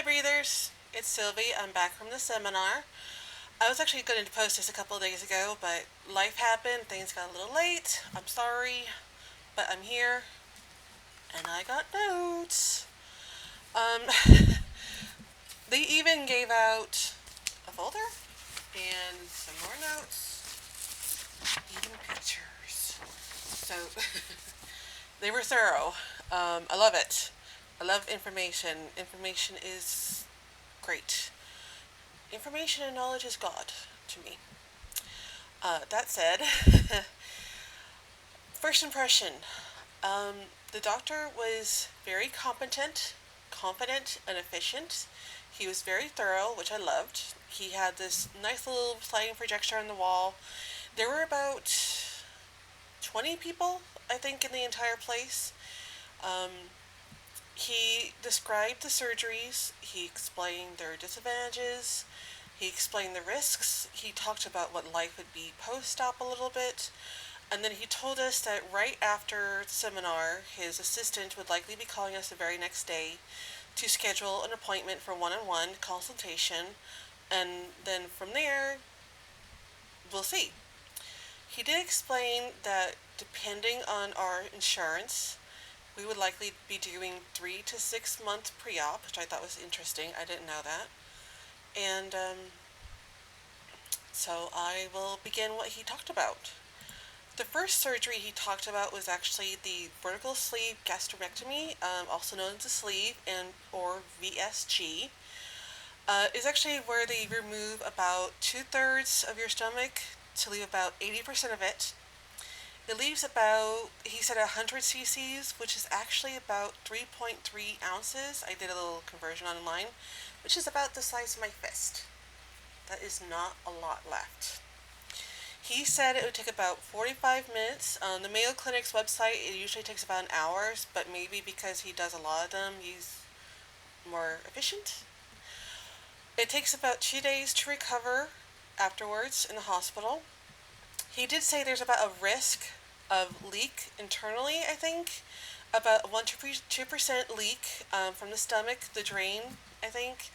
breathers, it's Sylvie. I'm back from the seminar. I was actually going to post this a couple of days ago, but life happened, things got a little late. I'm sorry, but I'm here, and I got notes. Um, they even gave out a folder and some more notes, even pictures. So, they were thorough. I love it. I love information. Information is great. Information and knowledge is God to me. That said, first impression. The doctor was very competent, confident, and efficient. He was very thorough, which I loved. He had this nice little sliding projector on the wall. There were about 20 people, I think, in the entire place. He described the surgeries. He explained their disadvantages. He explained the risks. He talked about what life would be post-op a little bit. And then he told us that right after the seminar, his assistant would likely be calling us the very next day to schedule an appointment for one-on-one consultation. And then from there, we'll see. He did explain that depending on our insurance, we would likely be doing 3 to 6 months pre-op, which I thought was interesting. I didn't know that. And so I will begin what he talked about. The first surgery he talked about was actually the vertical sleeve gastrectomy, also known as the sleeve or VSG. Is actually where they remove about 2/3 of your stomach to leave about 80% of it. It leaves about, he said, 100 cc's, which is actually about 3.3 ounces. I did a little conversion online, which is about the size of my fist. That is not a lot left. He said it would take about 45 minutes. On the Mayo Clinic's website, it usually takes about an hour, but maybe because he does a lot of them, he's more efficient. It takes about 2 days to recover afterwards in the hospital. He did say there's about a risk of leak internally, I think. About 1 to 2% leak from the stomach, the drain, I think.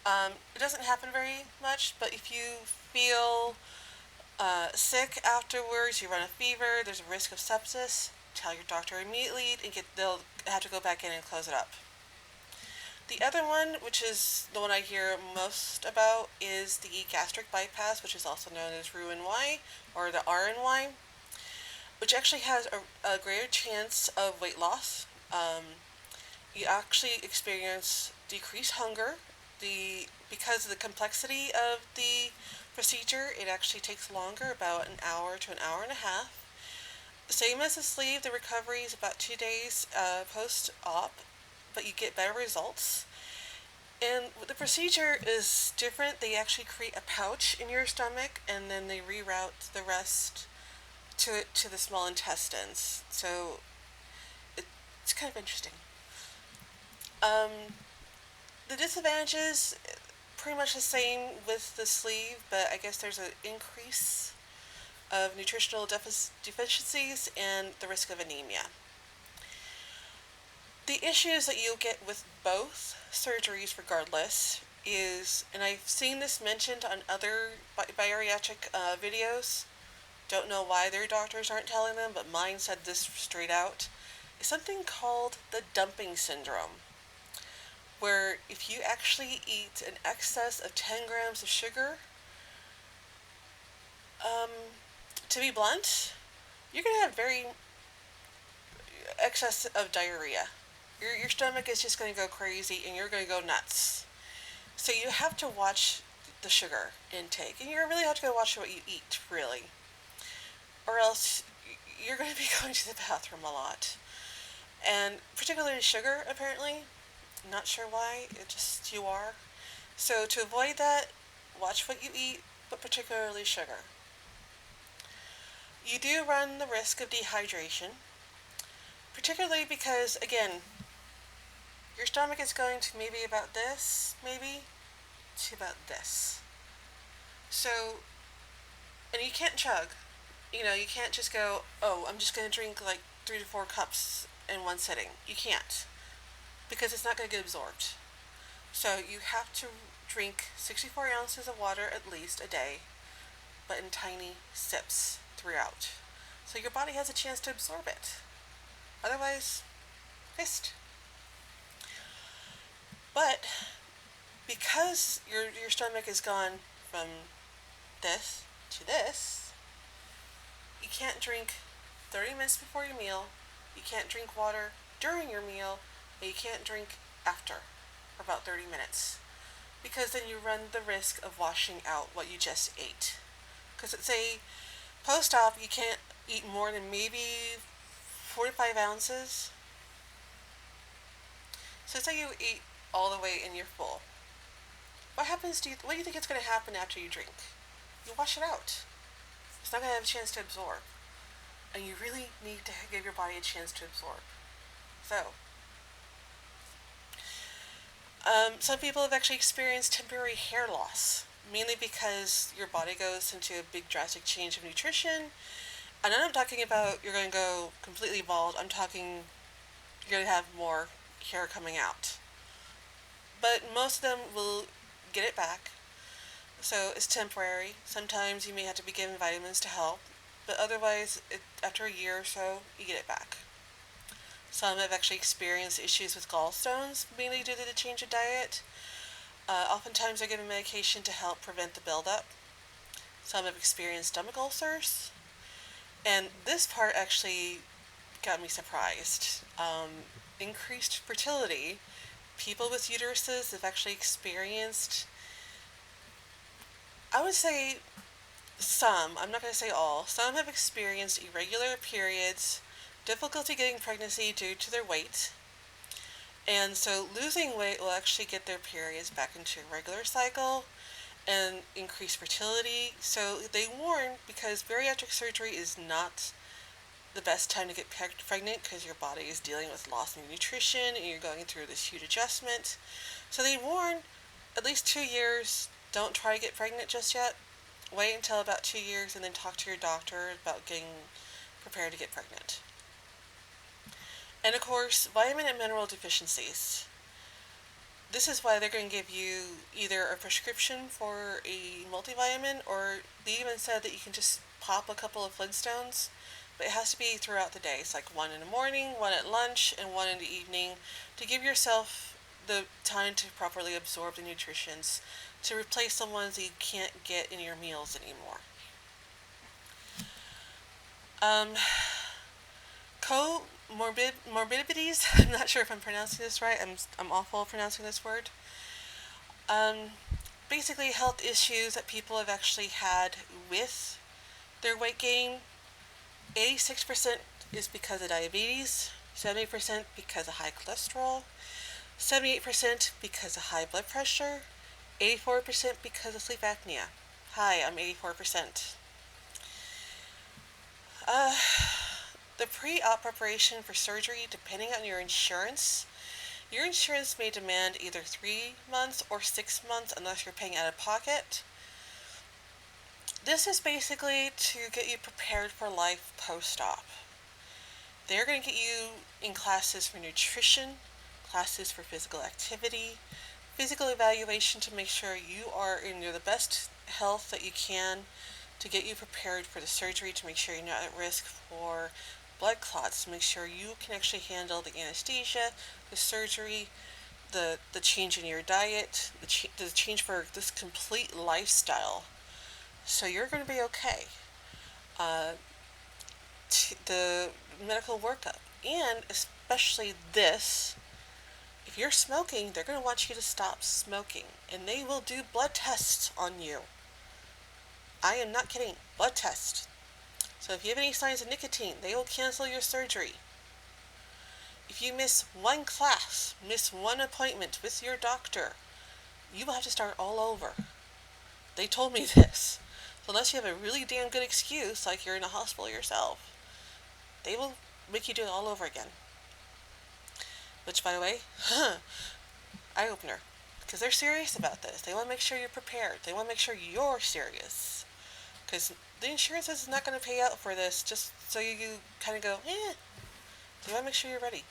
It doesn't happen very much, but if you feel sick afterwards, you run a fever, there's a risk of sepsis, tell your doctor immediately and they'll have to go back in and close it up. The other one, which is the one I hear most about, is the gastric bypass, which is also known as Roux-en-y, or the RNY, which actually has a greater chance of weight loss. You actually experience decreased hunger. Because of the complexity of the procedure, it actually takes longer, about an hour to an hour and a half. Same as the sleeve, the recovery is about 2 days post-op, but you get better results. And the procedure is different. They actually create a pouch in your stomach, and then they reroute the rest to the small intestines. So it's kind of interesting. The disadvantages, pretty much the same with the sleeve, but I guess there's an increase of nutritional deficiencies and the risk of anemia. The issues that you'll get with both surgeries regardless is, and I've seen this mentioned on other bariatric videos, don't know why their doctors aren't telling them, but mine said this straight out, is something called the dumping syndrome, where if you actually eat an excess of 10 grams of sugar, to be blunt, you're going to have very excess of diarrhea. Your stomach is just going to go crazy and you're going to go nuts. So you have to watch the sugar intake, and you really have to go watch what you eat, really. Or else you're going to be going to the bathroom a lot. And particularly sugar, apparently. I'm not sure why, you are. So to avoid that, watch what you eat, but particularly sugar. You do run the risk of dehydration, particularly because, again, your stomach is going to maybe about this, to about this. So, and you can't chug. You can't just go, oh, I'm just going to drink like 3 to 4 cups in one sitting. You can't, because it's not going to get absorbed. So you have to drink 64 ounces of water at least a day, but in tiny sips throughout. So your body has a chance to absorb it. Otherwise, missed. But because your stomach has gone from this to this, you can't drink 30 minutes before your meal, you can't drink water during your meal, and you can't drink after for about 30 minutes. Because then you run the risk of washing out what you just ate. Because it's a post-op, you can't eat more than maybe 45 ounces. So say you eat all the way and you're full. What do you think is going to happen after you drink? You wash it out. It's not going to have a chance to absorb. And you really need to give your body a chance to absorb. So, some people have actually experienced temporary hair loss, mainly because your body goes into a big drastic change of nutrition. And I'm not talking about you're going to go completely bald. I'm talking you're going to have more hair coming out. But most of them will get it back. So it's temporary. Sometimes you may have to be given vitamins to help. But otherwise, after a year or so, you get it back. Some have actually experienced issues with gallstones, mainly due to the change of diet. Oftentimes they're given medication to help prevent the buildup. Some have experienced stomach ulcers. And this part actually got me surprised. Increased fertility. People with uteruses have actually experienced, I would say some, I'm not going to say all, some have experienced irregular periods, difficulty getting pregnancy due to their weight. And so losing weight will actually get their periods back into a regular cycle and increase fertility. So they warn, because bariatric surgery is not the best time to get pregnant because your body is dealing with loss of nutrition and you're going through this huge adjustment. So they warn at least 2 years, don't try to get pregnant just yet. Wait until about 2 years and then talk to your doctor about getting prepared to get pregnant. And of course, vitamin and mineral deficiencies. This is why they're going to give you either a prescription for a multivitamin, or they even said that you can just pop a couple of Flintstones, but it has to be throughout the day. It's like one in the morning, one at lunch, and one in the evening to give yourself the time to properly absorb the nutrients to replace the ones that you can't get in your meals anymore. Comorbidities, I'm not sure if I'm pronouncing this right, I'm awful at pronouncing this word. Basically health issues that people have actually had with their weight gain. 86% is because of diabetes, 70% because of high cholesterol, 78% because of high blood pressure, 84% because of sleep apnea. Hi, I'm 84%. The pre-op preparation for surgery, depending on your insurance may demand either 3 months or 6 months unless you're paying out of pocket. This is basically to get you prepared for life post-op. They're going to get you in classes for nutrition, classes for physical activity, physical evaluation to make sure you are in the best health that you can, to get you prepared for the surgery, to make sure you're not at risk for blood clots, to make sure you can actually handle the anesthesia, the surgery, the change in your diet, the change for this complete lifestyle. So you're going to be okay. The medical workup, and especially this, if you're smoking, they're going to want you to stop smoking, and they will do blood tests on you. I am not kidding. Blood tests. So if you have any signs of nicotine, they will cancel your surgery. If you miss one class, miss one appointment with your doctor, you will have to start all over. They told me this. So unless you have a really damn good excuse, like you're in a hospital yourself, they will make you do it all over again. Which, by the way, eye-opener. Because they're serious about this. They want to make sure you're prepared. They want to make sure you're serious. Because the insurance is not going to pay out for this just so you kind of go, They want to make sure you're ready.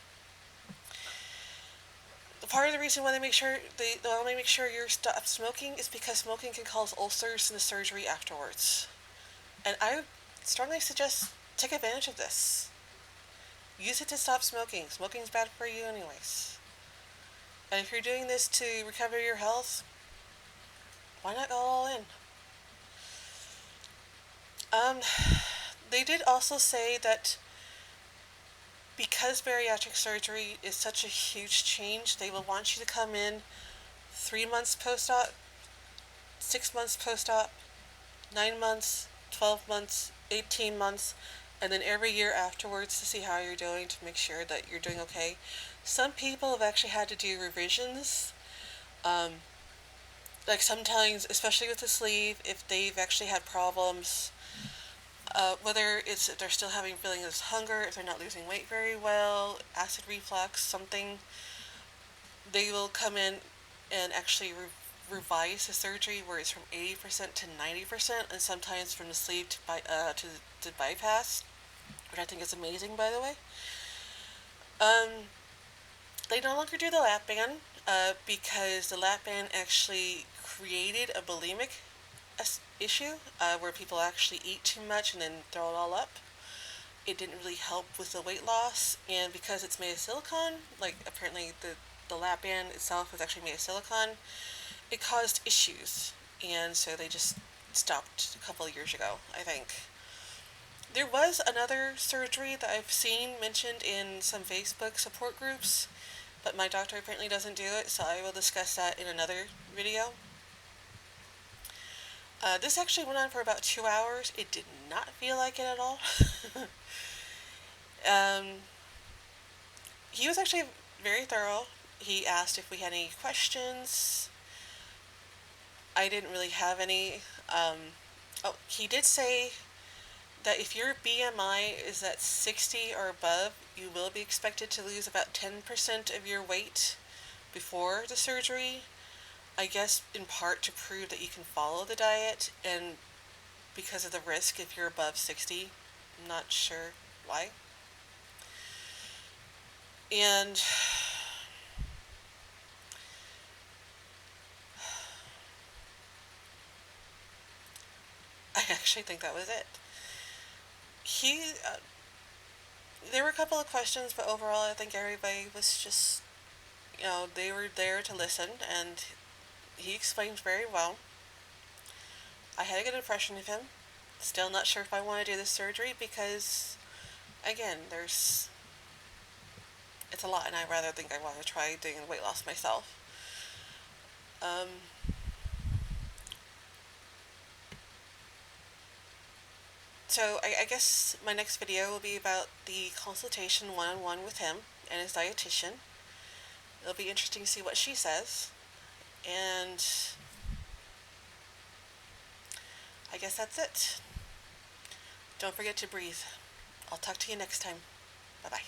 Part of the reason why they want to make sure you're stop smoking is because smoking can cause ulcers in the surgery afterwards. And I strongly suggest take advantage of this. Use it to stop smoking. Smoking's bad for you anyways. And if you're doing this to recover your health, why not go all in? Um, they did also say that because bariatric surgery is such a huge change, they will want you to come in 3 months post-op, 6 months post-op, 9 months, 12 months, 18 months, and then every year afterwards to see how you're doing to make sure that you're doing okay. Some people have actually had to do revisions. Um, like sometimes, especially with the sleeve, if they've actually had problems, whether it's if they're still having feeling of hunger, if they're not losing weight very well, acid reflux, something, they will come in and actually revise the surgery where it's from 80% to 90%, and sometimes from the sleeve to bypass, which I think is amazing, by the way. Um, they no longer do the lap band because the lap band actually created a bulimic issue where people actually eat too much and then throw it all up. It didn't really help with the weight loss, and because it's made of silicone, like apparently the lap band itself was actually made of silicone, it caused issues, and so they just stopped a couple of years ago, I think. There was another surgery that I've seen mentioned in some Facebook support groups, but my doctor apparently doesn't do it, so I will discuss that in another video. This actually went on for about 2 hours. It did not feel like it at all. um, he was actually very thorough. He asked if we had any questions. I didn't really have any. He did say that if your BMI is at 60 or above, you will be expected to lose about 10% of your weight before the surgery. I guess in part to prove that you can follow the diet, and because of the risk if you're above 60. I'm not sure why. And I actually think that was it. He, there were a couple of questions, but overall I think everybody was just, they were there to listen, and he explained very well. I had a good impression of him. Still not sure if I want to do this surgery because, again, it's a lot, and I rather think I want to try doing weight loss myself. Um, so I guess my next video will be about the consultation one-on-one with him and his dietitian. It'll be interesting to see what she says. And I guess that's it. Don't forget to breathe. I'll talk to you next time. Bye-bye.